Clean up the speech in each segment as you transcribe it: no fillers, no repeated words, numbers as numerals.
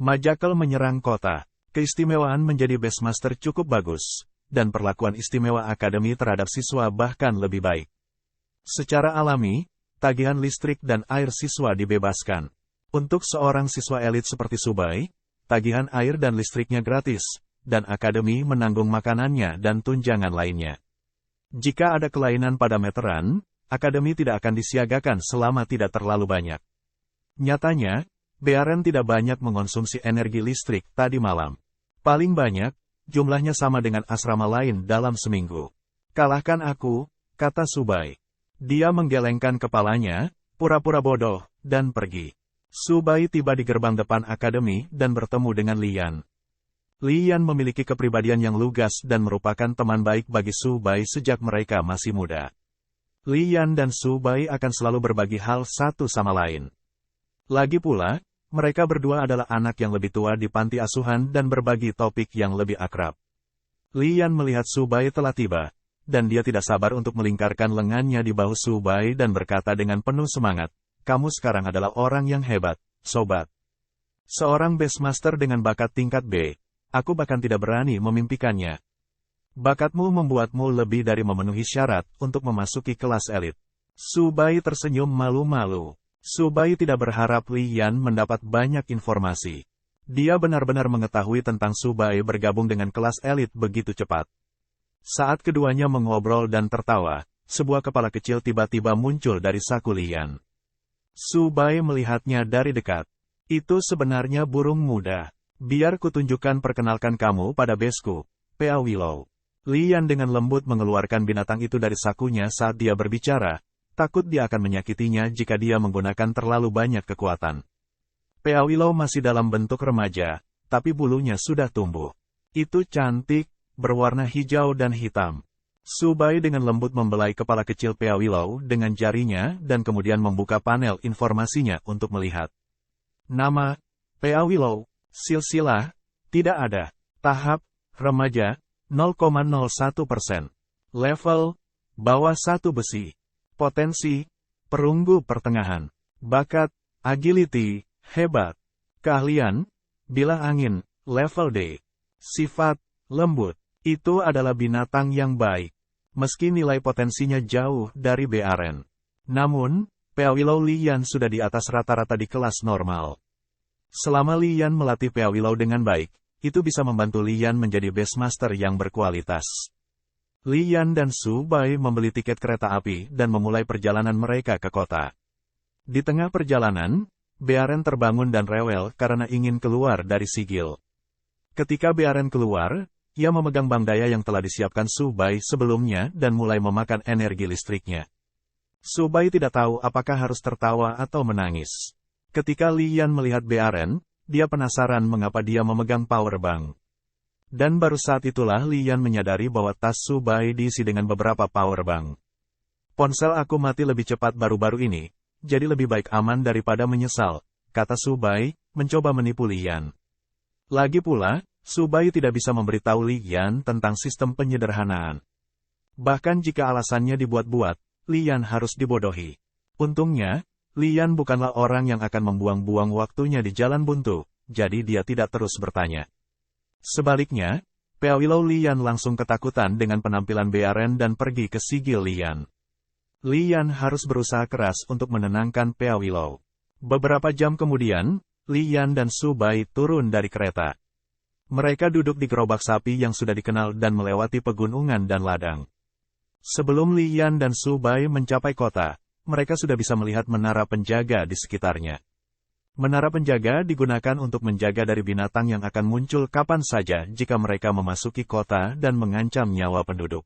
Majakel menyerang kota. Keistimewaan menjadi Beastmaster cukup bagus, dan perlakuan istimewa akademi terhadap siswa bahkan lebih baik. Secara alami, tagihan listrik dan air siswa dibebaskan. Untuk seorang siswa elit seperti Subai, tagihan air dan listriknya gratis, dan akademi menanggung makanannya dan tunjangan lainnya. Jika ada kelainan pada meteran, akademi tidak akan disiagakan selama tidak terlalu banyak. Nyatanya, BRN tidak banyak mengonsumsi energi listrik tadi malam. Paling banyak, jumlahnya sama dengan asrama lain dalam seminggu. Kalahkan aku, kata Subai. Dia menggelengkan kepalanya, pura-pura bodoh, dan pergi. Subai tiba di gerbang depan akademi dan bertemu dengan Lian. Lian memiliki kepribadian yang lugas dan merupakan teman baik bagi Subai sejak mereka masih muda. Lian dan Subai akan selalu berbagi hal satu sama lain. Lagi pula, mereka berdua adalah anak yang lebih tua di panti asuhan dan berbagi topik yang lebih akrab. Lian melihat Subai telah tiba, dan dia tidak sabar untuk melingkarkan lengannya di bahu Subai dan berkata dengan penuh semangat, "Kamu sekarang adalah orang yang hebat, sobat. Seorang Beastmaster dengan bakat tingkat B, aku bahkan tidak berani memimpikannya. Bakatmu membuatmu lebih dari memenuhi syarat untuk memasuki kelas elit." Subai tersenyum malu-malu. Subai tidak berharap Lian mendapat banyak informasi. Dia benar-benar mengetahui tentang Subai bergabung dengan kelas elit begitu cepat. Saat keduanya mengobrol dan tertawa, sebuah kepala kecil tiba-tiba muncul dari saku Lian. Subai melihatnya dari dekat. Itu sebenarnya burung muda. Biar kutunjukkan perkenalkan kamu pada besku, Pea Willow. Lian dengan lembut mengeluarkan binatang itu dari sakunya saat dia berbicara. Takut dia akan menyakitinya jika dia menggunakan terlalu banyak kekuatan. Pea Willow masih dalam bentuk remaja, tapi bulunya sudah tumbuh. Itu cantik, berwarna hijau dan hitam. Subai dengan lembut membelai kepala kecil Pea Willow dengan jarinya dan kemudian membuka panel informasinya untuk melihat. Nama, Pea Willow, silsilah, tidak ada. Tahap, remaja, 0,01%. Level, bawah 1 besi. Potensi, perunggu pertengahan. Bakat, agility, hebat. Keahlian, bilah angin, level D. Sifat, lembut. Itu adalah binatang yang baik. Meski nilai potensinya jauh dari BRN. Namun, Pea Willow Lian sudah di atas rata-rata di kelas normal. Selama Lian melatih Pea Willow dengan baik, itu bisa membantu Lian menjadi Beastmaster yang berkualitas. Lian dan Subai membeli tiket kereta api dan memulai perjalanan mereka ke kota. Di tengah perjalanan, BRN terbangun dan rewel karena ingin keluar dari sigil. Ketika BRN keluar, ia memegang bank daya yang telah disiapkan Subai sebelumnya dan mulai memakan energi listriknya. Subai tidak tahu apakah harus tertawa atau menangis. Ketika Lian melihat BRN, dia penasaran mengapa dia memegang power bank. Dan baru saat itulah Lian menyadari bahwa tas Subai diisi dengan beberapa power bank. Ponsel aku mati lebih cepat baru-baru ini, jadi lebih baik aman daripada menyesal, kata Subai, mencoba menipu Lian. Lagi pula, Subai tidak bisa memberitahu Lian tentang sistem penyederhanaan. Bahkan jika alasannya dibuat-buat, Lian harus dibodohi. Untungnya, Lian bukanlah orang yang akan membuang-buang waktunya di jalan buntu, jadi dia tidak terus bertanya. Sebaliknya, Pea Willow Lian langsung ketakutan dengan penampilan BRN dan pergi ke sigil Lian. Lian harus berusaha keras untuk menenangkan Pea Willow. Beberapa jam kemudian, Lian dan Subai turun dari kereta. Mereka duduk di gerobak sapi yang sudah dikenal dan melewati pegunungan dan ladang. Sebelum Lian dan Subai mencapai kota, mereka sudah bisa melihat menara penjaga di sekitarnya. Menara penjaga digunakan untuk menjaga dari binatang yang akan muncul kapan saja jika mereka memasuki kota dan mengancam nyawa penduduk.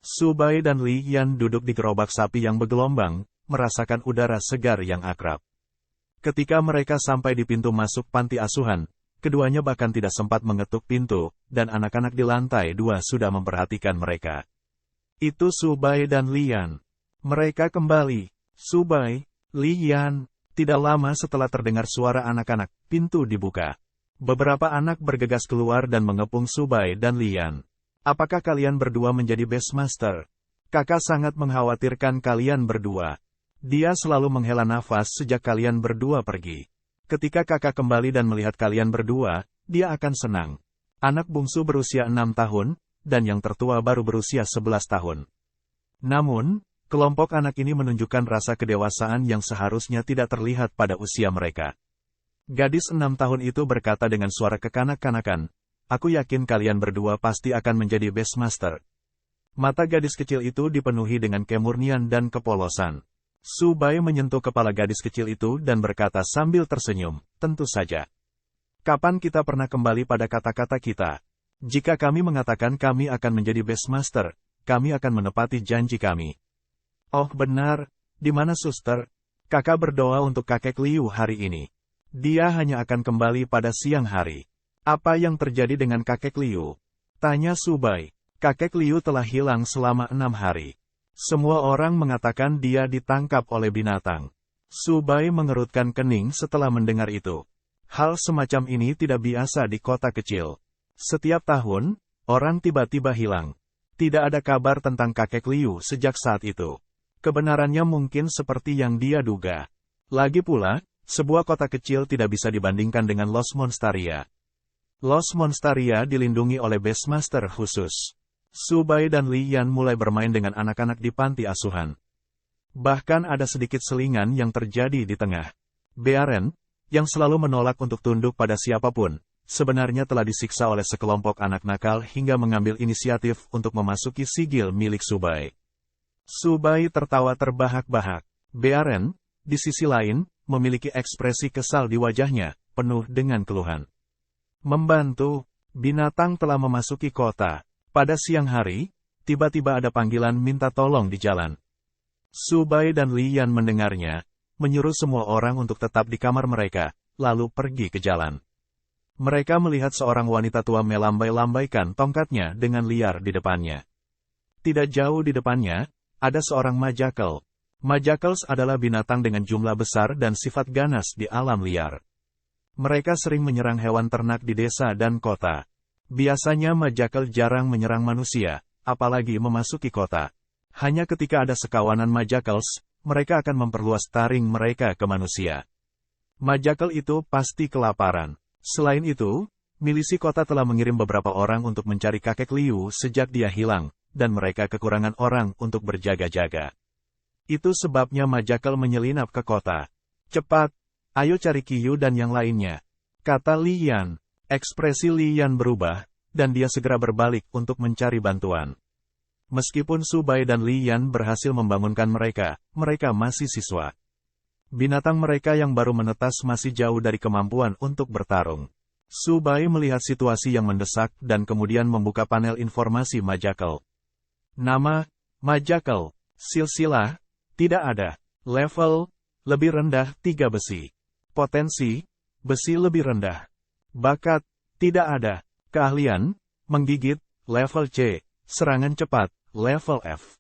Subai dan Lian duduk di gerobak sapi yang bergelombang, merasakan udara segar yang akrab. Ketika mereka sampai di pintu masuk panti asuhan, keduanya bahkan tidak sempat mengetuk pintu, dan anak-anak di lantai 2 sudah memperhatikan mereka. Itu Subai dan Lian. Mereka kembali. Subai, Lian. Tidak lama setelah terdengar suara anak-anak, pintu dibuka. Beberapa anak bergegas keluar dan mengepung Subai dan Lian. Apakah kalian berdua menjadi Beastmaster? Kakak sangat mengkhawatirkan kalian berdua. Dia selalu menghela nafas sejak kalian berdua pergi. Ketika kakak kembali dan melihat kalian berdua, dia akan senang. Anak bungsu berusia 6 tahun, dan yang tertua baru berusia 11 tahun. Namun, kelompok anak ini menunjukkan rasa kedewasaan yang seharusnya tidak terlihat pada usia mereka. Gadis 6 tahun itu berkata dengan suara kekanak-kanakan, "Aku yakin kalian berdua pasti akan menjadi Beastmaster." Mata gadis kecil itu dipenuhi dengan kemurnian dan kepolosan. Su Bai menyentuh kepala gadis kecil itu dan berkata sambil tersenyum, "Tentu saja. Kapan kita pernah kembali pada kata-kata kita? Jika kami mengatakan kami akan menjadi Beastmaster, kami akan menepati janji kami." "Oh benar, di mana suster? Kakak berdoa untuk kakek Liu hari ini. Dia hanya akan kembali pada siang hari." "Apa yang terjadi dengan kakek Liu?" tanya Su Bai. "Kakek Liu telah hilang selama 6 hari. Semua orang mengatakan dia ditangkap oleh binatang." Su Bai mengerutkan kening setelah mendengar itu. Hal semacam ini tidak biasa di kota kecil. Setiap tahun, orang tiba-tiba hilang. Tidak ada kabar tentang kakek Liu sejak saat itu. Kebenarannya mungkin seperti yang dia duga. Lagi pula, sebuah kota kecil tidak bisa dibandingkan dengan Los Monstaria. Los Monstaria dilindungi oleh Beastmaster khusus. Su Bai dan Li Yan mulai bermain dengan anak-anak di panti asuhan. Bahkan ada sedikit selingan yang terjadi di tengah. Bearen, yang selalu menolak untuk tunduk pada siapapun, sebenarnya telah disiksa oleh sekelompok anak nakal hingga mengambil inisiatif untuk memasuki sigil milik Su Bai. Su Bai tertawa terbahak-bahak. Bearen, di sisi lain, memiliki ekspresi kesal di wajahnya, penuh dengan keluhan. "Membantu, binatang telah memasuki kota." Pada siang hari, tiba-tiba ada panggilan minta tolong di jalan. Su Bai dan Li Yan mendengarnya, menyuruh semua orang untuk tetap di kamar mereka, lalu pergi ke jalan. Mereka melihat seorang wanita tua melambai-lambaikan tongkatnya dengan liar di depannya. Tidak jauh di depannya, ada seorang majakel. Majacals adalah binatang dengan jumlah besar dan sifat ganas di alam liar. Mereka sering menyerang hewan ternak di desa dan kota. Biasanya majakel jarang menyerang manusia, apalagi memasuki kota. Hanya ketika ada sekawanan majacals, mereka akan memperluas taring mereka ke manusia. Majakel itu pasti kelaparan. Selain itu, milisi kota telah mengirim beberapa orang untuk mencari kakek Liu sejak dia hilang, dan mereka kekurangan orang untuk berjaga-jaga. Itu sebabnya majakel menyelinap ke kota. "Cepat, ayo cari Qiyu dan yang lainnya," kata Li Yan. Ekspresi Li Yan berubah, dan dia segera berbalik untuk mencari bantuan. Meskipun Su Bai dan Li Yan berhasil membangunkan mereka, mereka masih siswa. Binatang mereka yang baru menetas masih jauh dari kemampuan untuk bertarung. Su Bai melihat situasi yang mendesak dan kemudian membuka panel informasi majakel. Nama, majakel, silsilah, tidak ada. Level, lebih rendah 3 besi. Potensi, besi lebih rendah. Bakat, tidak ada. Keahlian, menggigit, level C. Serangan cepat, level F.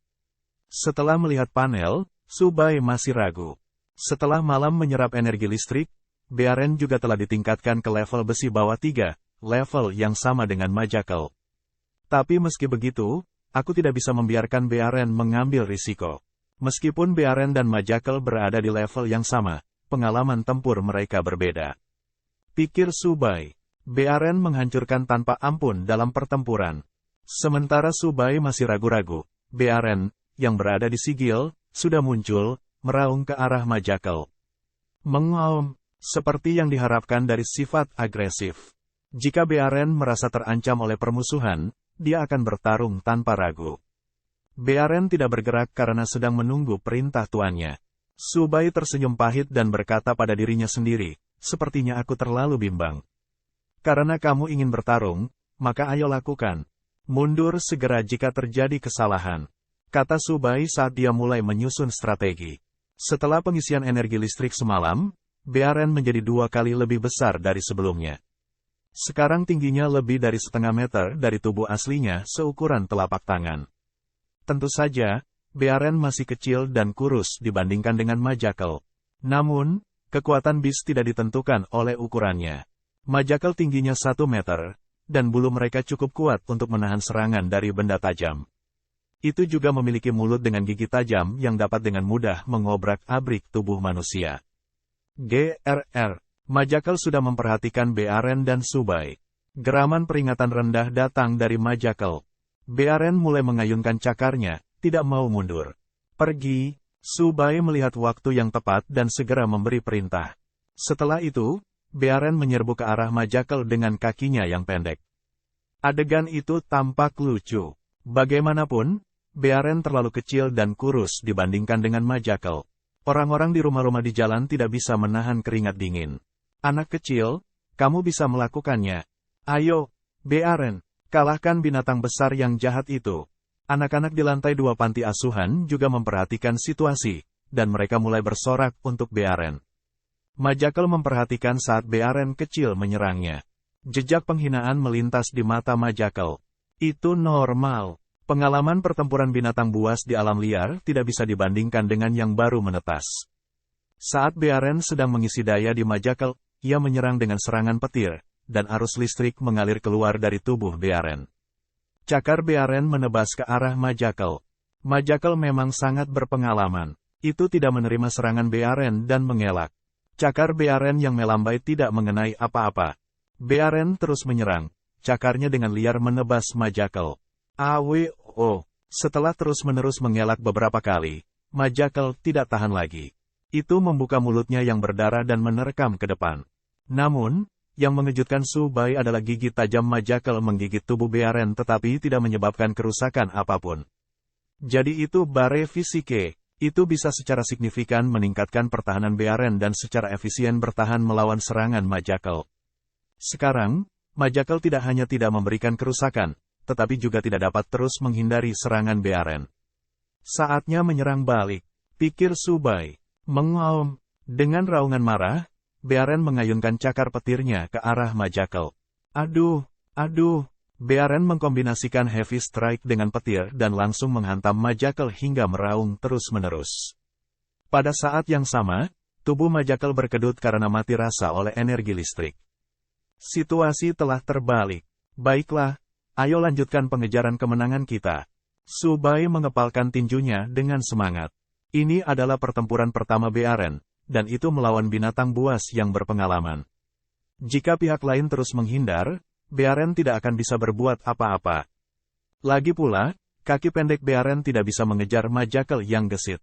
Setelah melihat panel, Su Bai masih ragu. Setelah malam menyerap energi listrik, Bearen juga telah ditingkatkan ke level besi bawah 3, level yang sama dengan majakel. Tapi meski begitu, aku tidak bisa membiarkan Bearen mengambil risiko. Meskipun Bearen dan majakel berada di level yang sama, pengalaman tempur mereka berbeda. Pikir Su Bai. Bearen menghancurkan tanpa ampun dalam pertempuran. Sementara Su Bai masih ragu-ragu, Bearen, yang berada di sigil, sudah muncul, meraung ke arah majakel. Mengaum, seperti yang diharapkan dari sifat agresif. Jika Bearen merasa terancam oleh permusuhan, dia akan bertarung tanpa ragu. Bearen tidak bergerak karena sedang menunggu perintah tuannya. Su Bai tersenyum pahit dan berkata pada dirinya sendiri, "Sepertinya aku terlalu bimbang. Karena kamu ingin bertarung, maka ayo lakukan. Mundur segera jika terjadi kesalahan," kata Su Bai saat dia mulai menyusun strategi. Setelah pengisian energi listrik semalam, Bearen menjadi 2 kali lebih besar dari sebelumnya. Sekarang tingginya lebih dari setengah meter dari tubuh aslinya seukuran telapak tangan. Tentu saja, Bearen masih kecil dan kurus dibandingkan dengan majakel. Namun, kekuatan Beast tidak ditentukan oleh ukurannya. Majakel tingginya 1 meter, dan bulu mereka cukup kuat untuk menahan serangan dari benda tajam. Itu juga memiliki mulut dengan gigi tajam yang dapat dengan mudah mengobrak-abrik tubuh manusia. GRR. Majakel sudah memperhatikan Bearen dan Subai. Geraman peringatan rendah datang dari Majakel. Bearen mulai mengayunkan cakarnya, tidak mau mundur. Pergi. Subai melihat waktu yang tepat dan segera memberi perintah. Setelah itu, Bearen menyerbu ke arah Majakel dengan kakinya yang pendek. Adegan itu tampak lucu. Bagaimanapun, Bearen terlalu kecil dan kurus dibandingkan dengan Majakel. Orang-orang di rumah-rumah di jalan tidak bisa menahan keringat dingin. Anak kecil, kamu bisa melakukannya. Ayo, Bearen, kalahkan binatang besar yang jahat itu. Anak-anak di lantai 2 panti asuhan juga memperhatikan situasi, dan mereka mulai bersorak untuk Bearen. Majakel memperhatikan saat Bearen kecil menyerangnya. Jejak penghinaan melintas di mata Majakel. Itu normal. Pengalaman pertempuran binatang buas di alam liar tidak bisa dibandingkan dengan yang baru menetas. Saat Bearen sedang mengisi daya di Majakel, ia menyerang dengan serangan petir, dan arus listrik mengalir keluar dari tubuh Bearen. Cakar Bearen menebas ke arah Majakel. Majakel memang sangat berpengalaman. Itu tidak menerima serangan Bearen dan mengelak. Cakar Bearen yang melambai tidak mengenai apa-apa. Bearen terus menyerang. Cakarnya dengan liar menebas Majakel. Awo. Setelah terus-menerus mengelak beberapa kali, Majakel tidak tahan lagi. Itu membuka mulutnya yang berdarah dan menerkam ke depan. Namun, yang mengejutkan Subai adalah gigi tajam Majakel menggigit tubuh Bearen tetapi tidak menyebabkan kerusakan apapun. Jadi itu bare fisike. Itu bisa secara signifikan meningkatkan pertahanan Bearen dan secara efisien bertahan melawan serangan Majakel. Sekarang, Majakel tidak hanya tidak memberikan kerusakan, tetapi juga tidak dapat terus menghindari serangan Bearen. Saatnya menyerang balik, pikir Subai. Mengaum. Dengan raungan marah, Bearen mengayunkan cakar petirnya ke arah Majakel. Aduh. Bearen mengkombinasikan heavy strike dengan petir dan langsung menghantam Majakel hingga meraung terus-menerus. Pada saat yang sama, tubuh Majakel berkedut karena mati rasa oleh energi listrik. Situasi telah terbalik. Baiklah, ayo lanjutkan pengejaran kemenangan kita. Subai mengepalkan tinjunya dengan semangat. Ini adalah pertempuran pertama Bearen, dan itu melawan binatang buas yang berpengalaman. Jika pihak lain terus menghindar, Bearen tidak akan bisa berbuat apa-apa. Lagi pula, kaki pendek Bearen tidak bisa mengejar Majakel yang gesit.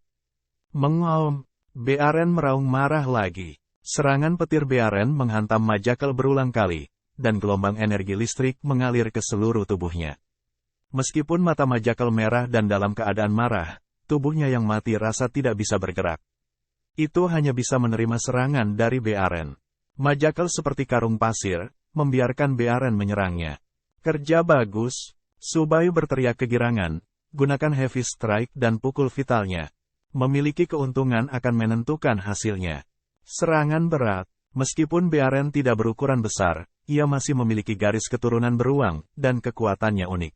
Mengaum. Bearen meraung marah lagi. Serangan petir Bearen menghantam Majakel berulang kali, dan gelombang energi listrik mengalir ke seluruh tubuhnya. Meskipun mata Majakel merah dan dalam keadaan marah, tubuhnya yang mati rasa tidak bisa bergerak. Itu hanya bisa menerima serangan dari Bearen. Majakel seperti karung pasir, membiarkan Bearen menyerangnya. Kerja bagus, Subai berteriak kegirangan, gunakan heavy strike dan pukul vitalnya. Memiliki keuntungan akan menentukan hasilnya. Serangan berat, meskipun Bearen tidak berukuran besar, ia masih memiliki garis keturunan beruang, dan kekuatannya unik.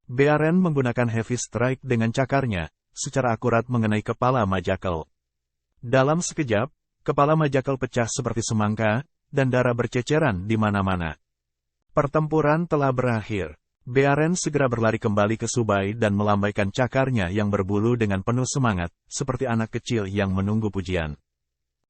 Bearen menggunakan heavy strike dengan cakarnya, secara akurat mengenai kepala Majakel. Dalam sekejap, kepala Majakel pecah seperti semangka, dan darah berceceran di mana-mana. Pertempuran telah berakhir. Bearen segera berlari kembali ke Subai dan melambaikan cakarnya yang berbulu dengan penuh semangat, seperti anak kecil yang menunggu pujian.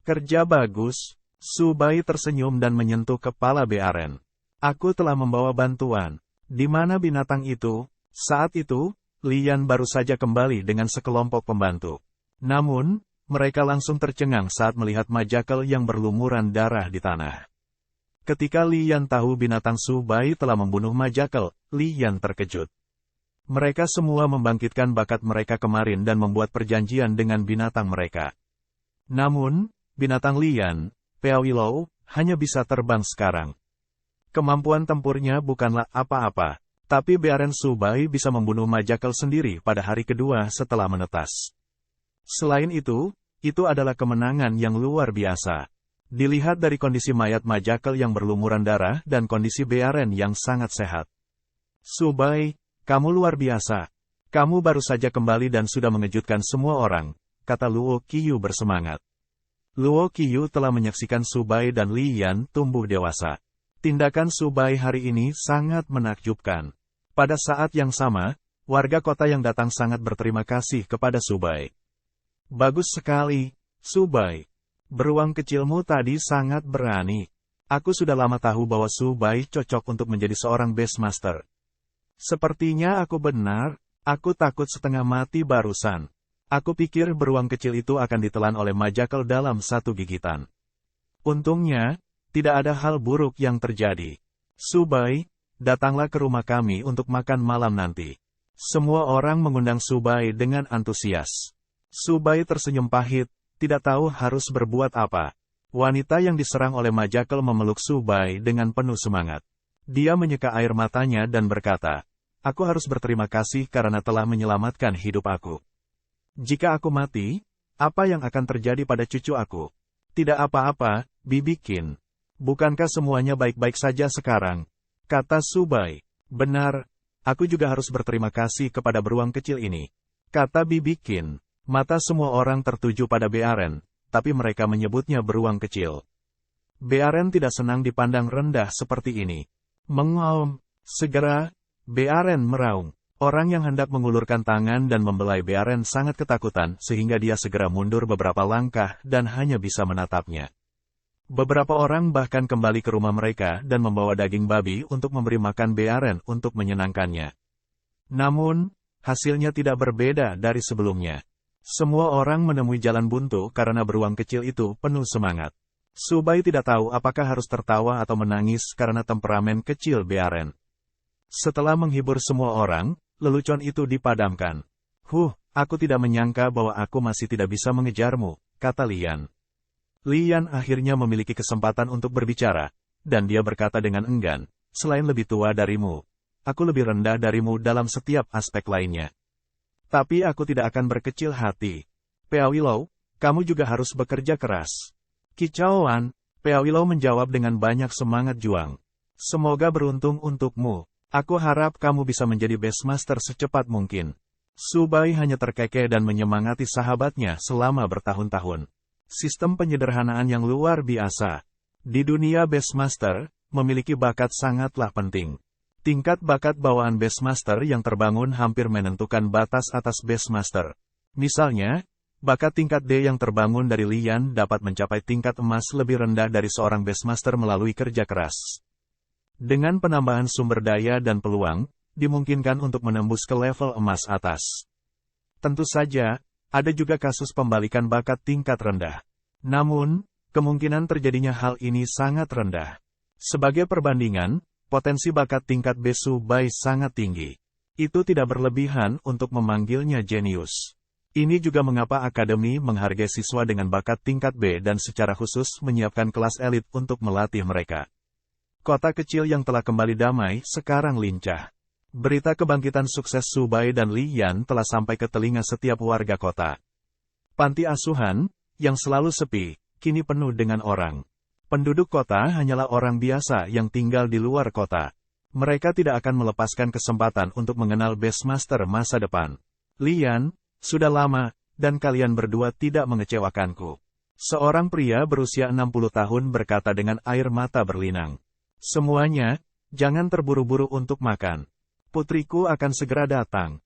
Kerja bagus. Subai tersenyum dan menyentuh kepala Bearen. Aku telah membawa bantuan. Di mana binatang itu? Saat itu, Lian baru saja kembali dengan sekelompok pembantu. Namun, mereka langsung tercengang saat melihat Majakel yang berlumuran darah di tanah. Ketika Lian tahu binatang Subai telah membunuh Majakel, Lian terkejut. Mereka semua membangkitkan bakat mereka kemarin dan membuat perjanjian dengan binatang mereka. Namun, binatang Lian, Peawilo, hanya bisa terbang sekarang. Kemampuan tempurnya bukanlah apa-apa, tapi Bearen Subai bisa membunuh Majakel sendiri pada hari kedua setelah menetas. Selain itu adalah kemenangan yang luar biasa. Dilihat dari kondisi mayat Majakel yang berlumuran darah dan kondisi Bearen yang sangat sehat. Subai, kamu luar biasa. Kamu baru saja kembali dan sudah mengejutkan semua orang, kata Luo Qiyu bersemangat. Luo Qiyu telah menyaksikan Subai dan Lian tumbuh dewasa. Tindakan Subai hari ini sangat menakjubkan. Pada saat yang sama, warga kota yang datang sangat berterima kasih kepada Subai. Bagus sekali, Subai. Beruang kecilmu tadi sangat berani. Aku sudah lama tahu bahwa Su Bai cocok untuk menjadi seorang Beastmaster. Sepertinya aku benar, aku takut setengah mati barusan. Aku pikir beruang kecil itu akan ditelan oleh Majakel dalam satu gigitan. Untungnya, tidak ada hal buruk yang terjadi. Su Bai, datanglah ke rumah kami untuk makan malam nanti. Semua orang mengundang Su Bai dengan antusias. Su Bai tersenyum pahit, tidak tahu harus berbuat apa. Wanita yang diserang oleh Majakel memeluk Su Bai dengan penuh semangat. Dia menyeka air matanya dan berkata, "Aku harus berterima kasih karena telah menyelamatkan hidup aku. Jika aku mati, apa yang akan terjadi pada cucu aku? Tidak apa-apa, Bibi Qin. Bukankah semuanya baik-baik saja sekarang?" Kata Su Bai. "Benar, aku juga harus berterima kasih kepada beruang kecil ini," kata Bibi Qin. Mata semua orang tertuju pada Bearen, tapi mereka menyebutnya beruang kecil. Bearen tidak senang dipandang rendah seperti ini. Mengaum. Segera, Bearen meraung. Orang yang hendak mengulurkan tangan dan membelai Bearen sangat ketakutan sehingga dia segera mundur beberapa langkah dan hanya bisa menatapnya. Beberapa orang bahkan kembali ke rumah mereka dan membawa daging babi untuk memberi makan Bearen untuk menyenangkannya. Namun, hasilnya tidak berbeda dari sebelumnya. Semua orang menemui jalan buntu karena beruang kecil itu penuh semangat. Su Bai tidak tahu apakah harus tertawa atau menangis karena temperamen kecil Bearen. Setelah menghibur semua orang, lelucon itu dipadamkan. Aku tidak menyangka bahwa aku masih tidak bisa mengejarmu," kata Lian. Lian akhirnya memiliki kesempatan untuk berbicara, dan dia berkata dengan enggan, "Selain lebih tua darimu, aku lebih rendah darimu dalam setiap aspek lainnya. Tapi aku tidak akan berkecil hati. Pea Willow, kamu juga harus bekerja keras." "Kicauan," Pea Willow menjawab dengan banyak semangat juang. "Semoga beruntung untukmu. Aku harap kamu bisa menjadi Beastmaster secepat mungkin." Su Bai hanya terkekeh dan menyemangati sahabatnya selama bertahun-tahun. Sistem penyederhanaan yang luar biasa. Di dunia Beastmaster, memiliki bakat sangatlah penting. Tingkat bakat bawaan Beastmaster yang terbangun hampir menentukan batas atas Beastmaster. Misalnya, bakat tingkat D yang terbangun dari Lian dapat mencapai tingkat emas lebih rendah dari seorang Beastmaster melalui kerja keras. Dengan penambahan sumber daya dan peluang, dimungkinkan untuk menembus ke level emas atas. Tentu saja, ada juga kasus pembalikan bakat tingkat rendah. Namun, kemungkinan terjadinya hal ini sangat rendah. Sebagai perbandingan, potensi bakat tingkat B Su Bai sangat tinggi. Itu tidak berlebihan untuk memanggilnya jenius. Ini juga mengapa Akademi menghargai siswa dengan bakat tingkat B dan secara khusus menyiapkan kelas elit untuk melatih mereka. Kota kecil yang telah kembali damai sekarang lincah. Berita kebangkitan sukses Su Bai dan Lian telah sampai ke telinga setiap warga kota. Panti asuhan, yang selalu sepi, kini penuh dengan orang. Penduduk kota hanyalah orang biasa yang tinggal di luar kota. Mereka tidak akan melepaskan kesempatan untuk mengenal Beastmaster masa depan. "Lian, sudah lama, dan kalian berdua tidak mengecewakanku." Seorang pria berusia 60 tahun berkata dengan air mata berlinang. "Semuanya, jangan terburu-buru untuk makan. Putriku akan segera datang."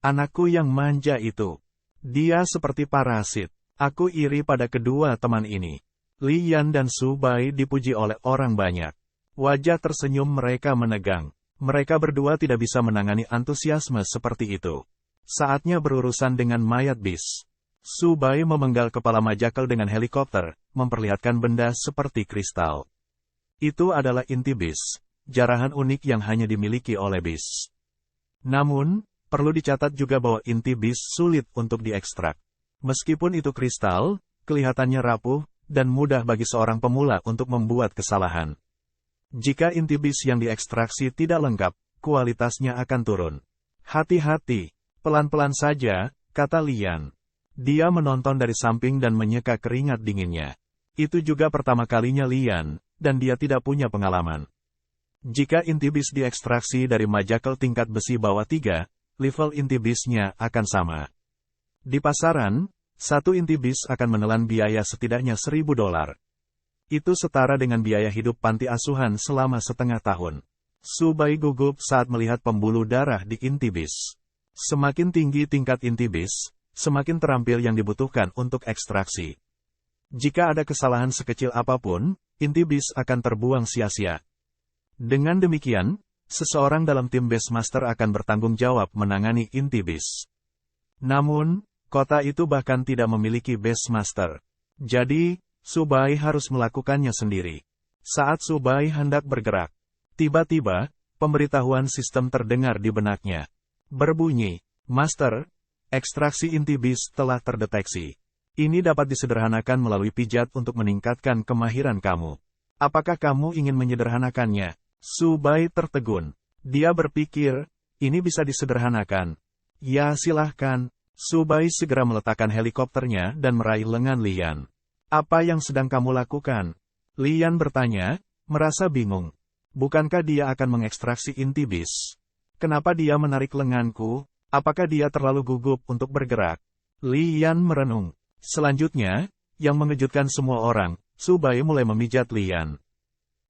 Anakku yang manja itu. Dia seperti parasit. Aku iri pada kedua teman ini. Lian dan Su Bai dipuji oleh orang banyak. Wajah tersenyum mereka menegang. Mereka berdua tidak bisa menangani antusiasme seperti itu. Saatnya berurusan dengan mayat bis. Su Bai memenggal kepala Majakel dengan helikopter, memperlihatkan benda seperti kristal. Itu adalah inti bis, jarahan unik yang hanya dimiliki oleh bis. Namun, perlu dicatat juga bahwa inti bis sulit untuk diekstrak. Meskipun itu kristal, kelihatannya rapuh, dan mudah bagi seorang pemula untuk membuat kesalahan. Jika inti bis yang diekstraksi tidak lengkap, kualitasnya akan turun. "Hati-hati, pelan-pelan saja," kata Lian. Dia menonton dari samping dan menyeka keringat dinginnya. Itu juga pertama kalinya Lian, dan dia tidak punya pengalaman. Jika inti bis diekstraksi dari Majakel tingkat besi bawah 3, level inti bisnya akan sama. Di pasaran, satu inti bis akan menelan biaya setidaknya $1.000. Itu setara dengan biaya hidup panti asuhan selama setengah tahun. Su Bai gugup saat melihat pembuluh darah di inti bis. Semakin tinggi tingkat inti bis, semakin terampil yang dibutuhkan untuk ekstraksi. Jika ada kesalahan sekecil apapun, inti bis akan terbuang sia-sia. Dengan demikian, seseorang dalam tim Beastmaster akan bertanggung jawab menangani inti bis. Namun, kota itu bahkan tidak memiliki Beastmaster. Jadi, Subai harus melakukannya sendiri. Saat Subai hendak bergerak, tiba-tiba, pemberitahuan sistem terdengar di benaknya. Berbunyi, Master, ekstraksi inti bis telah terdeteksi. Ini dapat disederhanakan melalui pijat untuk meningkatkan kemahiran kamu. Apakah kamu ingin menyederhanakannya? Subai tertegun. Dia berpikir, ini bisa disederhanakan. Ya silahkan. Subai segera meletakkan helikopternya dan meraih lengan Lian. Apa yang sedang kamu lakukan? Lian bertanya, merasa bingung. Bukankah dia akan mengekstraksi inti bis? Kenapa dia menarik lenganku? Apakah dia terlalu gugup untuk bergerak? Lian merenung. Selanjutnya, yang mengejutkan semua orang, Subai mulai memijat Lian.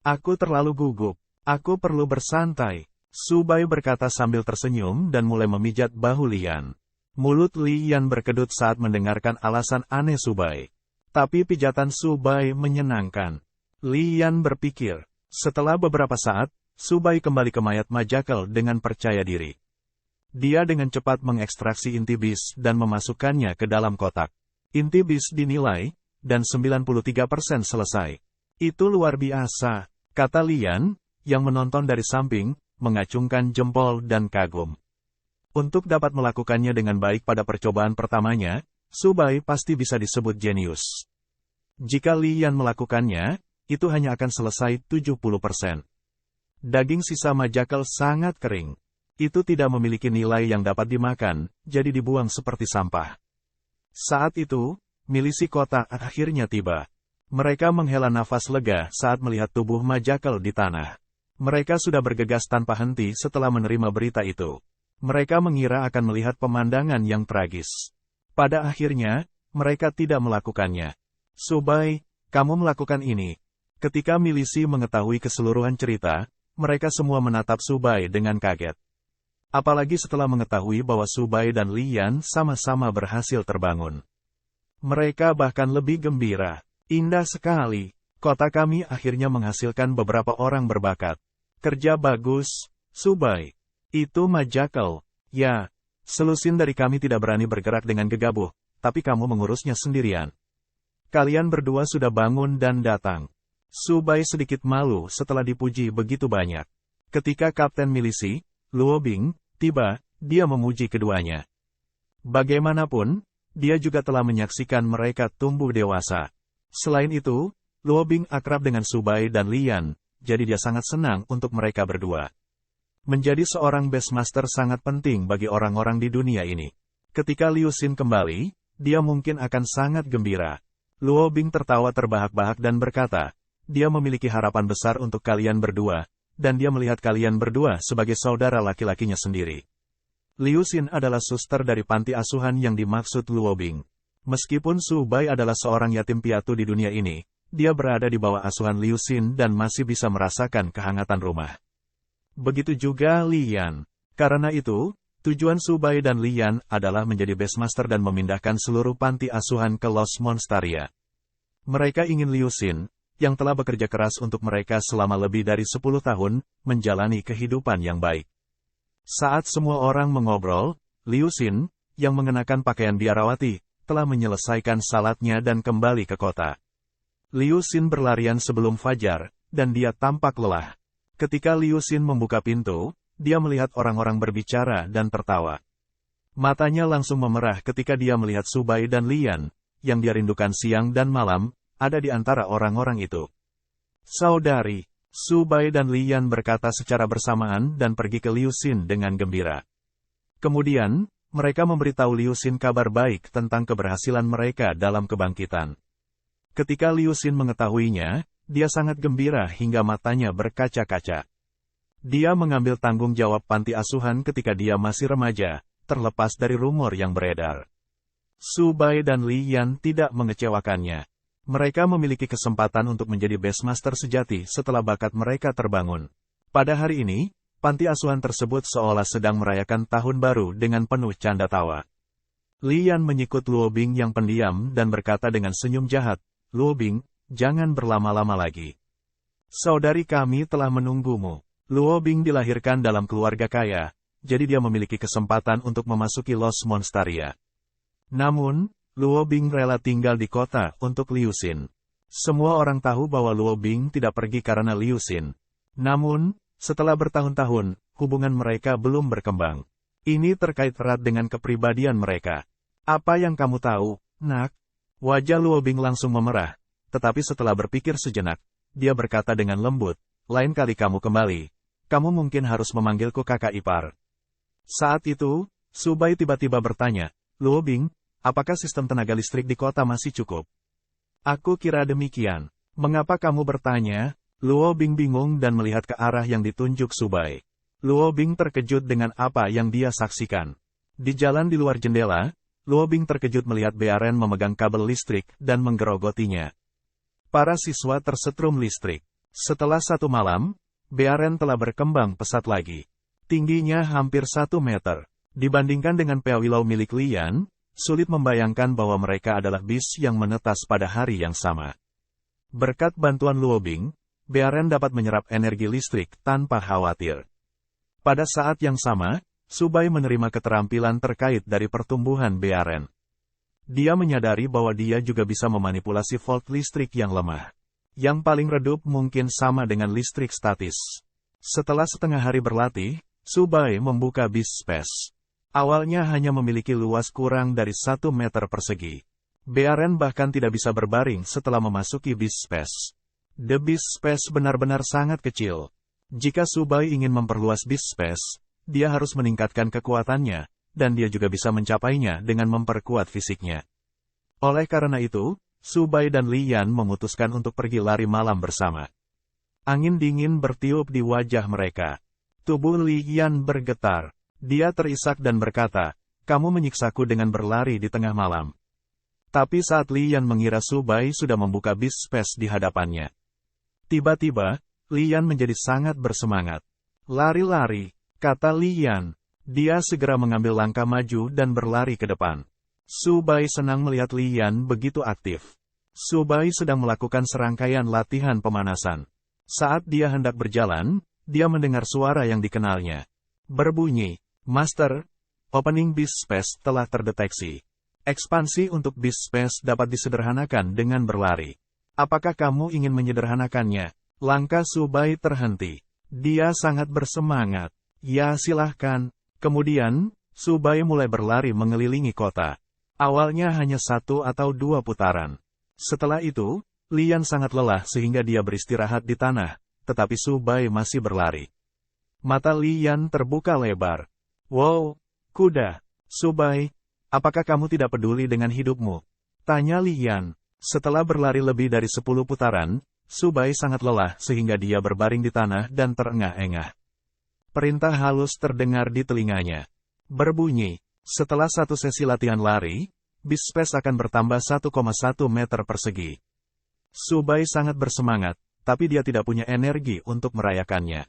Aku terlalu gugup. Aku perlu bersantai. Subai berkata sambil tersenyum dan mulai memijat bahu Lian. Mulut Lian berkedut saat mendengarkan alasan aneh Subai. Tapi pijatan Subai menyenangkan. Lian berpikir. Setelah beberapa saat, Subai kembali ke mayat Majakel dengan percaya diri. Dia dengan cepat mengekstraksi inti bis dan memasukkannya ke dalam kotak. Inti bis dinilai, dan 93% selesai. Itu luar biasa, kata Lian, yang menonton dari samping, mengacungkan jempol dan kagum. Untuk dapat melakukannya dengan baik pada percobaan pertamanya, Subai pasti bisa disebut jenius. Jika Lian melakukannya, itu hanya akan selesai 70%. Daging sisa Majakel sangat kering. Itu tidak memiliki nilai yang dapat dimakan, jadi dibuang seperti sampah. Saat itu, milisi kota akhirnya tiba. Mereka menghela nafas lega saat melihat tubuh Majakel di tanah. Mereka sudah bergegas tanpa henti setelah menerima berita itu. Mereka mengira akan melihat pemandangan yang tragis. Pada akhirnya, mereka tidak melakukannya. Subai, kamu melakukan ini. Ketika milisi mengetahui keseluruhan cerita, mereka semua menatap Subai dengan kaget. Apalagi setelah mengetahui bahwa Subai dan Lian sama-sama berhasil terbangun. Mereka bahkan lebih gembira. Indah sekali. Kota kami akhirnya menghasilkan beberapa orang berbakat. Kerja bagus, Subai. Itu Majakel. Ya, selusin dari kami tidak berani bergerak dengan gegabah, tapi kamu mengurusnya sendirian. Kalian berdua sudah bangun dan datang. Subai sedikit malu setelah dipuji begitu banyak. Ketika Kapten Milisi, Luo Bing, tiba, dia memuji keduanya. Bagaimanapun, dia juga telah menyaksikan mereka tumbuh dewasa. Selain itu, Luo Bing akrab dengan Subai dan Lian, jadi dia sangat senang untuk mereka berdua. Menjadi seorang Beastmaster sangat penting bagi orang-orang di dunia ini. Ketika Liu Xin kembali, dia mungkin akan sangat gembira. Luo Bing tertawa terbahak-bahak dan berkata, dia memiliki harapan besar untuk kalian berdua, dan dia melihat kalian berdua sebagai saudara laki-lakinya sendiri. Liu Xin adalah suster dari panti asuhan yang dimaksud Luo Bing. Meskipun Subai adalah seorang yatim piatu di dunia ini, dia berada di bawah asuhan Liu Xin dan masih bisa merasakan kehangatan rumah. Begitu juga Lian. Karena itu, tujuan Subai dan Lian adalah menjadi Beastmaster dan memindahkan seluruh panti asuhan ke Los Monstaria. Mereka ingin Liu Xin, yang telah bekerja keras untuk mereka selama lebih dari 10 tahun, menjalani kehidupan yang baik. Saat semua orang mengobrol, Liu Xin, yang mengenakan pakaian biarawati, telah menyelesaikan salatnya dan kembali ke kota. Liu Xin berlarian sebelum fajar, dan dia tampak lelah. Ketika Liu Xin membuka pintu, dia melihat orang-orang berbicara dan tertawa. Matanya langsung memerah ketika dia melihat Subai dan Lian, yang dia rindukan siang dan malam, ada di antara orang-orang itu. Saudari, Subai dan Lian berkata secara bersamaan dan pergi ke Liu Xin dengan gembira. Kemudian, mereka memberitahu Liu Xin kabar baik tentang keberhasilan mereka dalam kebangkitan. Ketika Liu Xin mengetahuinya, dia sangat gembira hingga matanya berkaca-kaca. Dia mengambil tanggung jawab panti asuhan ketika dia masih remaja, terlepas dari rumor yang beredar. Subai dan Lian tidak mengecewakannya. Mereka memiliki kesempatan untuk menjadi Beastmaster sejati setelah bakat mereka terbangun. Pada hari ini, panti asuhan tersebut seolah sedang merayakan tahun baru dengan penuh canda tawa. Lian menyikut Luo Bing yang pendiam dan berkata dengan senyum jahat, Luo Bing, jangan berlama-lama lagi. Saudari kami telah menunggumu. Luo Bing dilahirkan dalam keluarga kaya, jadi dia memiliki kesempatan untuk memasuki Los Monstaria. Namun, Luo Bing rela tinggal di kota untuk Liu Xin. Semua orang tahu bahwa Luo Bing tidak pergi karena Liu Xin. Namun, setelah bertahun-tahun, hubungan mereka belum berkembang. Ini terkait erat dengan kepribadian mereka. Apa yang kamu tahu, nak? Wajah Luo Bing langsung memerah, tetapi setelah berpikir sejenak, dia berkata dengan lembut, lain kali kamu kembali, kamu mungkin harus memanggilku kakak ipar. Saat itu, Su Bai tiba-tiba bertanya, Luo Bing, apakah sistem tenaga listrik di kota masih cukup? Aku kira demikian. Mengapa kamu bertanya? Luo Bing bingung dan melihat ke arah yang ditunjuk Su Bai. Luo Bing terkejut dengan apa yang dia saksikan. Di jalan di luar jendela, Luo Bing terkejut melihat Bearen memegang kabel listrik dan menggerogotinya. Para siswa tersetrum listrik. Setelah 1 malam, Bearen telah berkembang pesat lagi. Tingginya hampir 1 meter. Dibandingkan dengan Peawilau milik Lian, sulit membayangkan bahwa mereka adalah bis yang menetas pada hari yang sama. Berkat bantuan Luo Bing, Bearen dapat menyerap energi listrik tanpa khawatir. Pada saat yang sama, Su Bai menerima keterampilan terkait dari pertumbuhan Bearen. Dia menyadari bahwa dia juga bisa memanipulasi volt listrik yang lemah. Yang paling redup mungkin sama dengan listrik statis. Setelah setengah hari berlatih, Su Bai membuka bis space. Awalnya hanya memiliki luas kurang dari 1 meter persegi. Bearen bahkan tidak bisa berbaring setelah memasuki bis space. The bis space benar-benar sangat kecil. Jika Su Bai ingin memperluas bis space, dia harus meningkatkan kekuatannya, dan dia juga bisa mencapainya dengan memperkuat fisiknya. Oleh karena itu, Su Bai dan Lian memutuskan untuk pergi lari malam bersama. Angin dingin bertiup di wajah mereka. Tubuh Lian bergetar. Dia terisak dan berkata, kamu menyiksaku dengan berlari di tengah malam. Tapi saat Lian mengira Su Bai sudah membuka bis space di hadapannya. Tiba-tiba, Lian menjadi sangat bersemangat. Lari-lari, kata Lian. Dia segera mengambil langkah maju dan berlari ke depan. Su Bai senang melihat Lian begitu aktif. Su Bai sedang melakukan serangkaian latihan pemanasan. Saat dia hendak berjalan, dia mendengar suara yang dikenalnya. Berbunyi, Master, opening bis space telah terdeteksi. Ekspansi untuk bis space dapat disederhanakan dengan berlari. Apakah kamu ingin menyederhanakannya? Langkah Su Bai terhenti. Dia sangat bersemangat. Ya silahkan. Kemudian, Su Bai mulai berlari mengelilingi kota. Awalnya hanya 1 atau 2 putaran. Setelah itu, Lian sangat lelah sehingga dia beristirahat di tanah, tetapi Su Bai masih berlari. Mata Lian terbuka lebar. Wow, kuda. Su Bai, apakah kamu tidak peduli dengan hidupmu? Tanya Lian. Setelah berlari lebih dari 10 putaran, Su Bai sangat lelah sehingga dia berbaring di tanah dan terengah-engah. Perintah halus terdengar di telinganya. Berbunyi, setelah 1 sesi latihan lari, bis space akan bertambah 1,1 meter persegi. Su Bai sangat bersemangat, tapi dia tidak punya energi untuk merayakannya.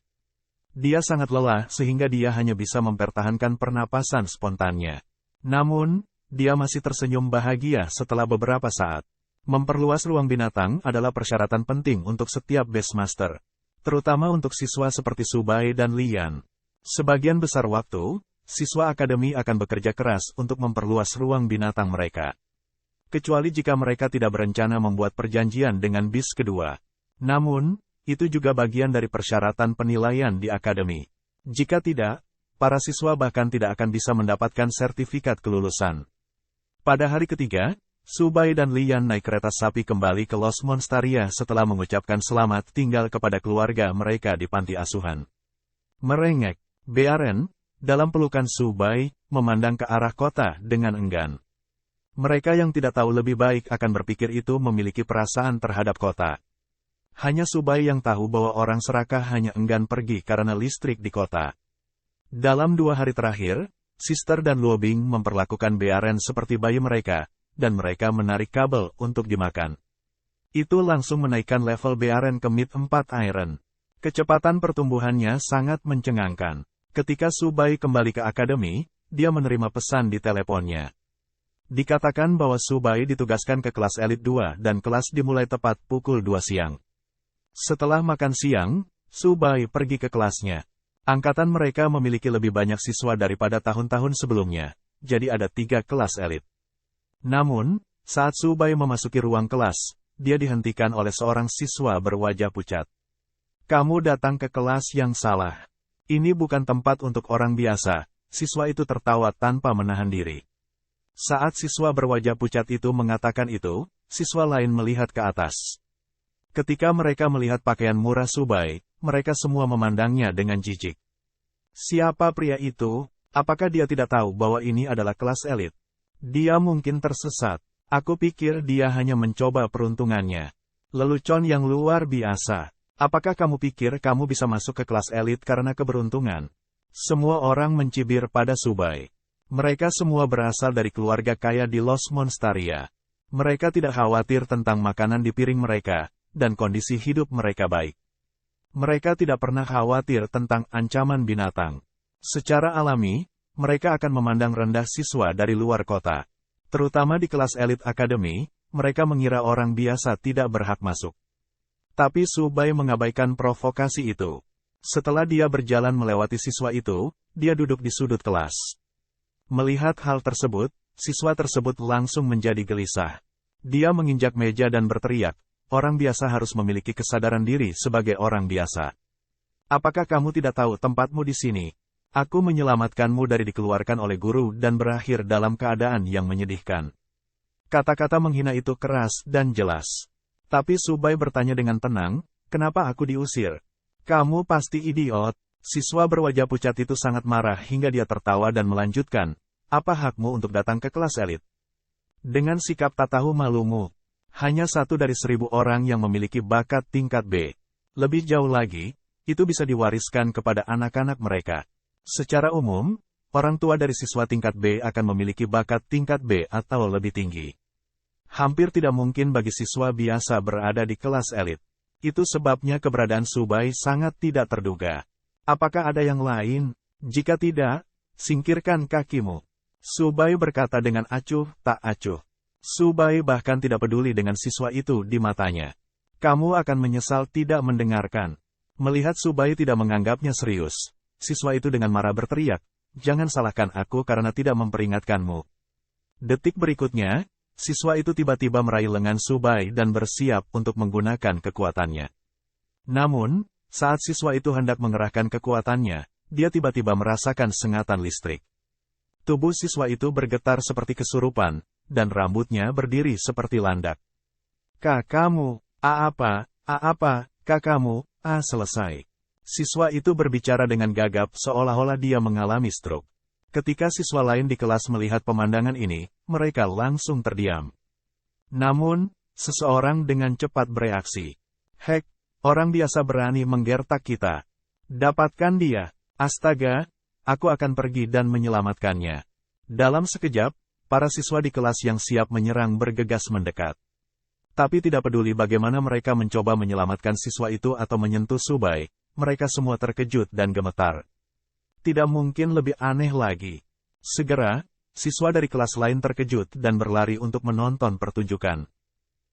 Dia sangat lelah sehingga dia hanya bisa mempertahankan pernapasan spontannya. Namun, dia masih tersenyum bahagia setelah beberapa saat. Memperluas ruang binatang adalah persyaratan penting untuk setiap base master, terutama untuk siswa seperti Su Bai dan Lian. Sebagian besar waktu, siswa akademi akan bekerja keras untuk memperluas ruang binatang mereka. Kecuali jika mereka tidak berencana membuat perjanjian dengan bis kedua. Namun, itu juga bagian dari persyaratan penilaian di akademi. Jika tidak, para siswa bahkan tidak akan bisa mendapatkan sertifikat kelulusan. Pada hari ketiga, Su Bai dan Lian naik kereta sapi kembali ke Los Monstaria setelah mengucapkan selamat tinggal kepada keluarga mereka di panti asuhan. Merengek, Bearen, dalam pelukan Su Bai, memandang ke arah kota dengan enggan. Mereka yang tidak tahu lebih baik akan berpikir itu memiliki perasaan terhadap kota. Hanya Su Bai yang tahu bahwa orang serakah hanya enggan pergi karena listrik di kota. Dalam 2 hari terakhir, Sister dan Luo Bing memperlakukan Bearen seperti bayi mereka, dan mereka menarik kabel untuk dimakan. Itu langsung menaikkan level Bearen ke mid 4 iron. Kecepatan pertumbuhannya sangat mencengangkan. Ketika Su Bai kembali ke akademi, dia menerima pesan di teleponnya. Dikatakan bahwa Subai ditugaskan ke kelas elit 2 dan kelas dimulai tepat pukul 2 siang. Setelah makan siang, Subai pergi ke kelasnya. Angkatan mereka memiliki lebih banyak siswa daripada tahun-tahun sebelumnya, jadi ada 3 kelas elit. Namun, saat Subai memasuki ruang kelas, dia dihentikan oleh seorang siswa berwajah pucat. "Kamu datang ke kelas yang salah. Ini bukan tempat untuk orang biasa." Siswa itu tertawa tanpa menahan diri. Saat siswa berwajah pucat itu mengatakan itu, siswa lain melihat ke atas. Ketika mereka melihat pakaian murah Subai, mereka semua memandangnya dengan jijik. Siapa pria itu? Apakah dia tidak tahu bahwa ini adalah kelas elit? Dia mungkin tersesat. Aku pikir dia hanya mencoba peruntungannya. Lelucon yang luar biasa. Apakah kamu pikir kamu bisa masuk ke kelas elit karena keberuntungan? Semua orang mencibir pada Subai. Mereka semua berasal dari keluarga kaya di Los Monstaria. Mereka tidak khawatir tentang makanan di piring mereka, dan kondisi hidup mereka baik. Mereka tidak pernah khawatir tentang ancaman binatang. Secara alami, mereka akan memandang rendah siswa dari luar kota. Terutama di kelas elit akademi, mereka mengira orang biasa tidak berhak masuk. Tapi Subai mengabaikan provokasi itu. Setelah dia berjalan melewati siswa itu, dia duduk di sudut kelas. Melihat hal tersebut, siswa tersebut langsung menjadi gelisah. Dia menginjak meja dan berteriak, "Orang biasa harus memiliki kesadaran diri sebagai orang biasa. Apakah kamu tidak tahu tempatmu di sini? Aku menyelamatkanmu dari dikeluarkan oleh guru dan berakhir dalam keadaan yang menyedihkan." Kata-kata menghina itu keras dan jelas. Tapi Subai bertanya dengan tenang, "Kenapa aku diusir?" "Kamu pasti idiot." Siswa berwajah pucat itu sangat marah hingga dia tertawa dan melanjutkan, "Apa hakmu untuk datang ke kelas elit? Dengan sikap tak tahu malumu. Hanya 1 dari 1000 orang yang memiliki bakat tingkat B. Lebih jauh lagi, itu bisa diwariskan kepada anak-anak mereka. Secara umum, orang tua dari siswa tingkat B akan memiliki bakat tingkat B atau lebih tinggi. Hampir tidak mungkin bagi siswa biasa berada di kelas elit. Itu sebabnya keberadaan Subai sangat tidak terduga. Apakah ada yang lain? Jika tidak, singkirkan kakimu." Subai berkata dengan acuh tak acuh. Subai bahkan tidak peduli dengan siswa itu di matanya. "Kamu akan menyesal tidak mendengarkan." Melihat Subai tidak menganggapnya serius, siswa itu dengan marah berteriak, "Jangan salahkan aku karena tidak memperingatkanmu." Detik berikutnya, siswa itu tiba-tiba meraih lengan Subai dan bersiap untuk menggunakan kekuatannya. Namun, saat siswa itu hendak mengerahkan kekuatannya, dia tiba-tiba merasakan sengatan listrik. Tubuh siswa itu bergetar seperti kesurupan, dan rambutnya berdiri seperti landak. "Kakakmu, kakakmu, selesai." Siswa itu berbicara dengan gagap seolah-olah dia mengalami stroke. Ketika siswa lain di kelas melihat pemandangan ini, mereka langsung terdiam. Namun, seseorang dengan cepat bereaksi. "Hek, orang biasa berani menggertak kita. Dapatkan dia. Astaga, aku akan pergi dan menyelamatkannya." Dalam sekejap, para siswa di kelas yang siap menyerang bergegas mendekat. Tapi tidak peduli bagaimana mereka mencoba menyelamatkan siswa itu atau menyentuh Subai, mereka semua terkejut dan gemetar. Tidak mungkin lebih aneh lagi. Segera, siswa dari kelas lain terkejut dan berlari untuk menonton pertunjukan.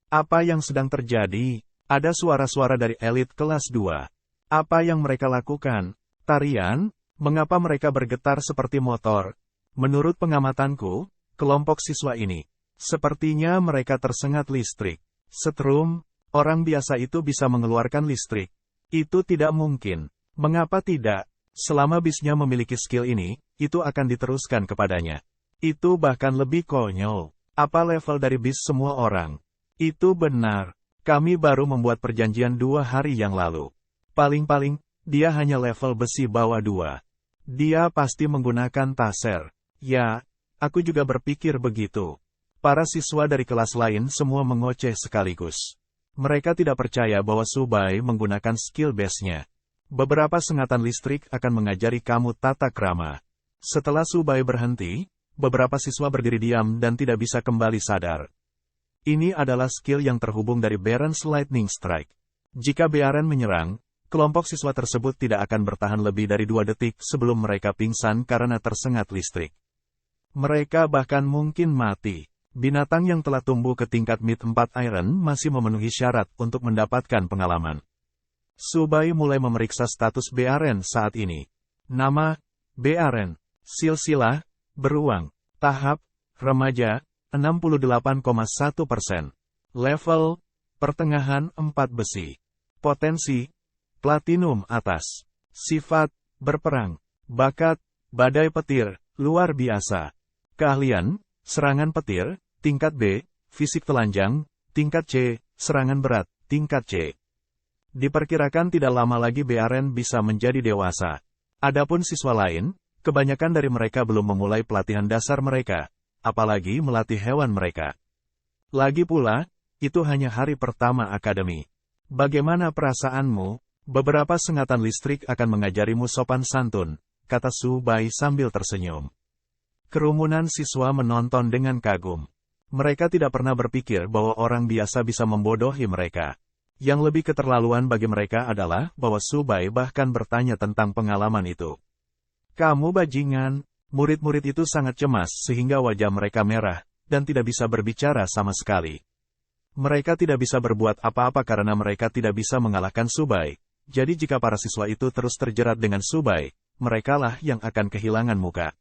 Apa yang sedang terjadi? Ada suara-suara dari elit kelas 2. Apa yang mereka lakukan? Tarian? Mengapa mereka bergetar seperti motor? Menurut pengamatanku, kelompok siswa ini, sepertinya mereka tersengat listrik. Setrum, orang biasa itu bisa mengeluarkan listrik. Itu tidak mungkin. Mengapa tidak? Selama bisnya memiliki skill ini, itu akan diteruskan kepadanya. Itu bahkan lebih konyol. Apa level dari bis semua orang? Itu benar. Kami baru membuat perjanjian 2 hari yang lalu. Paling-paling, dia hanya level besi bawah 2. Dia pasti menggunakan taser. Ya, aku juga berpikir begitu. Para siswa dari kelas lain semua mengoceh sekaligus. Mereka tidak percaya bahwa Subai menggunakan skill base-nya. Beberapa sengatan listrik akan mengajari kamu tata krama. Setelah Subai berhenti, beberapa siswa berdiri diam dan tidak bisa kembali sadar. Ini adalah skill yang terhubung dari Baron's Lightning Strike. Jika Baron menyerang, kelompok siswa tersebut tidak akan bertahan lebih dari 2 detik sebelum mereka pingsan karena tersengat listrik. Mereka bahkan mungkin mati. Binatang yang telah tumbuh ke tingkat Mid 4 Iron masih memenuhi syarat untuk mendapatkan pengalaman. Su Bai mulai memeriksa status BRN saat ini. Nama, BRN, silsilah, beruang, tahap, remaja, 68,1%. Level, pertengahan 4 besi. Potensi, platinum atas. Sifat, berperang. Bakat, badai petir, luar biasa. Keahlian, serangan petir, tingkat B, fisik telanjang, tingkat C, serangan berat, tingkat C. Diperkirakan tidak lama lagi BRN bisa menjadi dewasa. Adapun siswa lain, kebanyakan dari mereka belum memulai pelatihan dasar mereka, apalagi melatih hewan mereka. Lagi pula, itu hanya hari pertama akademi. Bagaimana perasaanmu? Beberapa sengatan listrik akan mengajarimu sopan santun, kata Su Bai sambil tersenyum. Kerumunan siswa menonton dengan kagum. Mereka tidak pernah berpikir bahwa orang biasa bisa membodohi mereka. Yang lebih keterlaluan bagi mereka adalah bahwa Su Bai bahkan bertanya tentang pengalaman itu. Kamu bajingan, murid-murid itu sangat cemas sehingga wajah mereka merah, dan tidak bisa berbicara sama sekali. Mereka tidak bisa berbuat apa-apa karena mereka tidak bisa mengalahkan Su Bai. Jadi jika para siswa itu terus terjerat dengan Su Bai, merekalah yang akan kehilangan muka.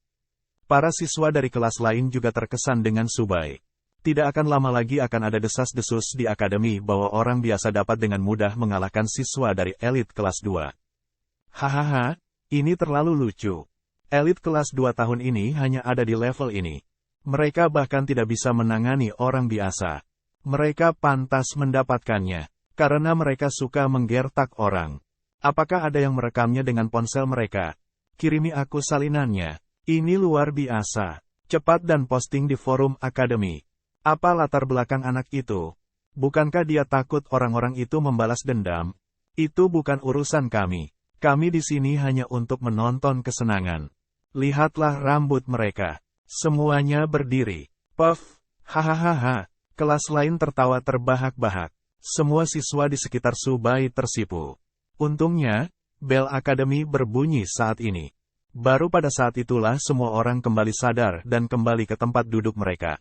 Para siswa dari kelas lain juga terkesan dengan Su Bai. Tidak akan lama lagi akan ada desas-desus di akademi bahwa orang biasa dapat dengan mudah mengalahkan siswa dari elit kelas 2. Hahaha, ini terlalu lucu. Elit kelas 2 tahun ini hanya ada di level ini. Mereka bahkan tidak bisa menangani orang biasa. Mereka pantas mendapatkannya, karena mereka suka menggertak orang. Apakah ada yang merekamnya dengan ponsel mereka? Kirimi aku salinannya. Ini luar biasa. Cepat dan posting di forum akademi. Apa latar belakang anak itu? Bukankah dia takut orang-orang itu membalas dendam? Itu bukan urusan kami. Kami di sini hanya untuk menonton kesenangan. Lihatlah rambut mereka. Semuanya berdiri. Puff, hahaha. Kelas lain tertawa terbahak-bahak. Semua siswa di sekitar Su Bai tersipu. Untungnya, bel akademi berbunyi saat ini. Baru pada saat itulah semua orang kembali sadar dan kembali ke tempat duduk mereka.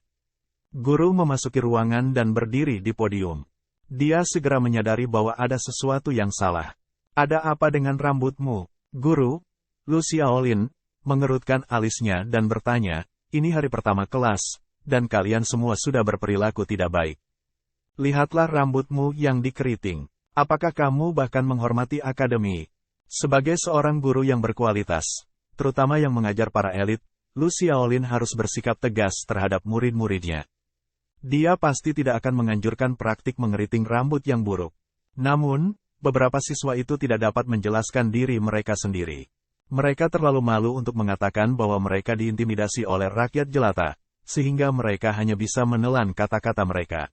Guru memasuki ruangan dan berdiri di podium. Dia segera menyadari bahwa ada sesuatu yang salah. Ada apa dengan rambutmu, Guru? Lu Xiaolin mengerutkan alisnya dan bertanya, ini hari pertama kelas, dan kalian semua sudah berperilaku tidak baik. Lihatlah rambutmu yang dikeriting. Apakah kamu bahkan menghormati akademi? Sebagai seorang guru yang berkualitas, terutama yang mengajar para elit, Lu Xiaolin harus bersikap tegas terhadap murid-muridnya. Dia pasti tidak akan menganjurkan praktik mengeriting rambut yang buruk. Namun, beberapa siswa itu tidak dapat menjelaskan diri mereka sendiri. Mereka terlalu malu untuk mengatakan bahwa mereka diintimidasi oleh rakyat jelata, sehingga mereka hanya bisa menelan kata-kata mereka.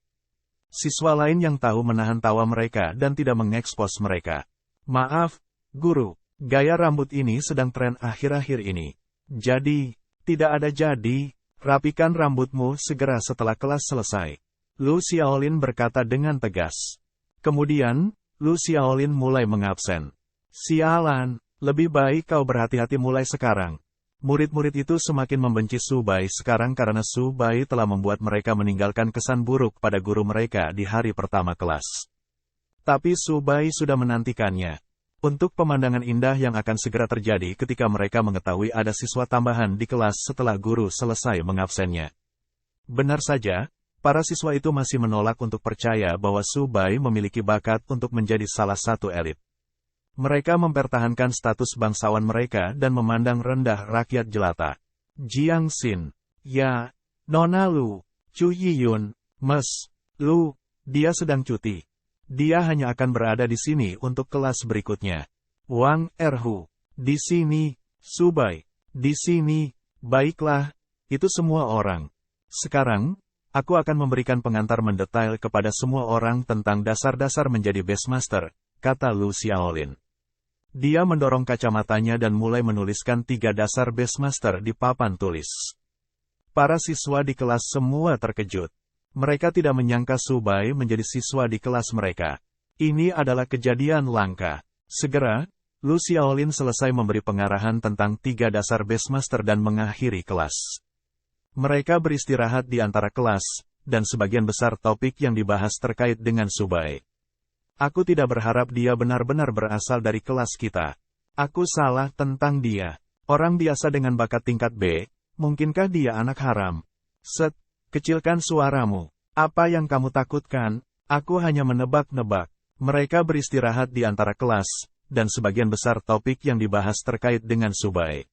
Siswa lain yang tahu menahan tawa mereka dan tidak mengekspos mereka. Maaf, Guru. Gaya rambut ini sedang tren akhir-akhir ini. Jadi, tidak ada jadi, rapikan rambutmu segera setelah kelas selesai. Lu Xiaolin berkata dengan tegas. Kemudian, Lu Xiaolin mulai mengabsen. Sialan, lebih baik kau berhati-hati mulai sekarang. Murid-murid itu semakin membenci Su Bai sekarang karena Su Bai telah membuat mereka meninggalkan kesan buruk pada guru mereka di hari pertama kelas. Tapi Su Bai sudah menantikannya. Untuk pemandangan indah yang akan segera terjadi ketika mereka mengetahui ada siswa tambahan di kelas setelah guru selesai mengabsennya. Benar saja, para siswa itu masih menolak untuk percaya bahwa Su Bai memiliki bakat untuk menjadi salah satu elit. Mereka mempertahankan status bangsawan mereka dan memandang rendah rakyat jelata. Jiang Xin, ya, Nona Lu, Chu Yiyun, Mes, Lu, dia sedang cuti. Dia hanya akan berada di sini untuk kelas berikutnya. Wang Erhu, di sini, Su Bai, di sini, baiklah, itu semua orang. Sekarang, aku akan memberikan pengantar mendetail kepada semua orang tentang dasar-dasar menjadi Beastmaster, kata Lu Xiaolin. Dia mendorong kacamatanya dan mulai menuliskan 3 dasar Beastmaster di papan tulis. Para siswa di kelas semua terkejut. Mereka tidak menyangka Su Bai menjadi siswa di kelas mereka. Ini adalah kejadian langka. Segera, Lu Xiaolin selesai memberi pengarahan tentang 3 dasar Beastmaster dan mengakhiri kelas. Mereka beristirahat di antara kelas, dan sebagian besar topik yang dibahas terkait dengan Subai. Aku tidak berharap dia benar-benar berasal dari kelas kita. Aku salah tentang dia. Orang biasa dengan bakat tingkat B, mungkinkah dia anak haram? Set, kecilkan suaramu. Apa yang kamu takutkan? Aku hanya menebak-nebak. Mereka beristirahat di antara kelas, dan sebagian besar topik yang dibahas terkait dengan Subai.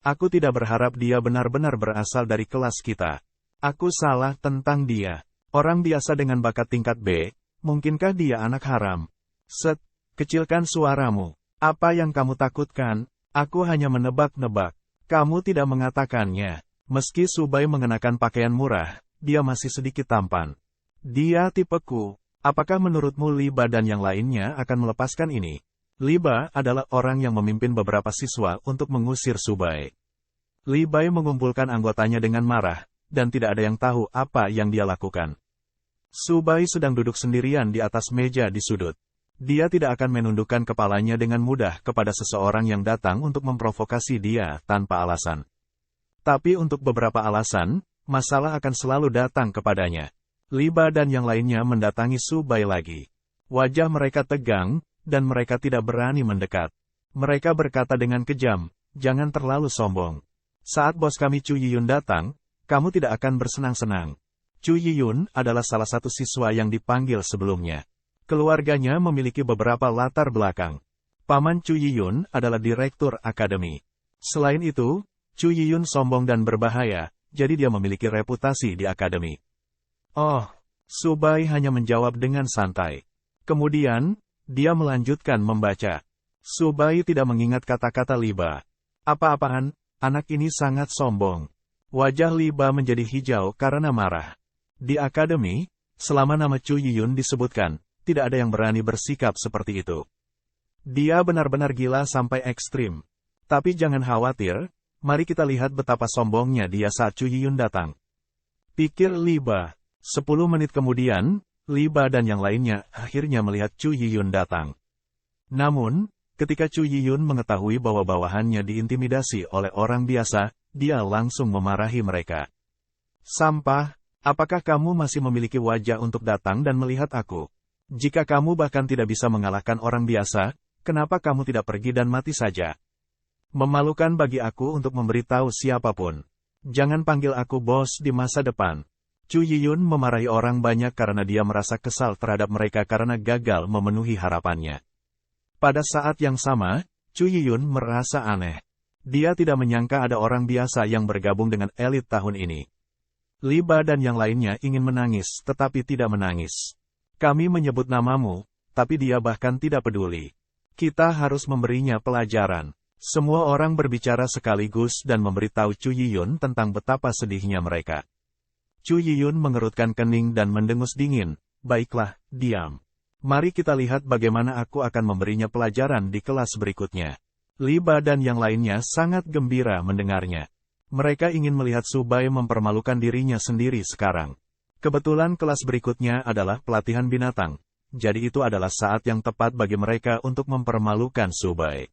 Aku tidak berharap dia benar-benar berasal dari kelas kita. Aku salah tentang dia. Orang biasa dengan bakat tingkat B, mungkinkah dia anak haram? Set, kecilkan suaramu. Apa yang kamu takutkan? Aku hanya menebak-nebak. Kamu tidak mengatakannya. Meski Subai mengenakan pakaian murah, dia masih sedikit tampan. Dia tipeku. Apakah menurutmu Liba dan yang lainnya akan melepaskan ini? Liba adalah orang yang memimpin beberapa siswa untuk mengusir Subai. Libai mengumpulkan anggotanya dengan marah, dan tidak ada yang tahu apa yang dia lakukan. Subai sedang duduk sendirian di atas meja di sudut. Dia tidak akan menundukkan kepalanya dengan mudah kepada seseorang yang datang untuk memprovokasi dia tanpa alasan. Tapi untuk beberapa alasan, masalah akan selalu datang kepadanya. Liba dan yang lainnya mendatangi Subai lagi. Wajah mereka tegang, dan mereka tidak berani mendekat. Mereka berkata dengan kejam, "Jangan terlalu sombong. Saat bos kami Chu Yiyun datang, kamu tidak akan bersenang-senang." Chu Yiyun adalah salah satu siswa yang dipanggil sebelumnya. Keluarganya memiliki beberapa latar belakang. Paman Chu Yiyun adalah direktur akademi. Selain itu, Chu Yiyun sombong dan berbahaya, jadi dia memiliki reputasi di akademi. Oh, Subai hanya menjawab dengan santai. Kemudian, dia melanjutkan membaca. Subai tidak mengingat kata-kata Liba. Apa-apaan, anak ini sangat sombong. Wajah Liba menjadi hijau karena marah. Di akademi, selama nama Chu Yiyun disebutkan, tidak ada yang berani bersikap seperti itu. Dia benar-benar gila sampai ekstrim. Tapi jangan khawatir, mari kita lihat betapa sombongnya dia saat Chu Yiyun datang. Pikir Liba. 10 menit kemudian, Liba dan yang lainnya akhirnya melihat Chu Yiyun datang. Namun, ketika Chu Yiyun mengetahui bahwa bawahannya diintimidasi oleh orang biasa, dia langsung memarahi mereka. Sampah! Apakah kamu masih memiliki wajah untuk datang dan melihat aku? Jika kamu bahkan tidak bisa mengalahkan orang biasa, kenapa kamu tidak pergi dan mati saja? Memalukan bagi aku untuk memberitahu siapapun. Jangan panggil aku bos di masa depan. Chu Yiyun memarahi orang banyak karena dia merasa kesal terhadap mereka karena gagal memenuhi harapannya. Pada saat yang sama, Chu Yiyun merasa aneh. Dia tidak menyangka ada orang biasa yang bergabung dengan elit tahun ini. Liba dan yang lainnya ingin menangis tetapi tidak menangis. Kami menyebut namamu, tapi dia bahkan tidak peduli. Kita harus memberinya pelajaran. Semua orang berbicara sekaligus dan memberitahu Chu Yiyun tentang betapa sedihnya mereka. Chu Yiyun mengerutkan kening dan mendengus dingin. Baiklah, diam. Mari kita lihat bagaimana aku akan memberinya pelajaran di kelas berikutnya. Liba dan yang lainnya sangat gembira mendengarnya. Mereka ingin melihat Subai mempermalukan dirinya sendiri sekarang. Kebetulan kelas berikutnya adalah pelatihan binatang, jadi itu adalah saat yang tepat bagi mereka untuk mempermalukan Subai.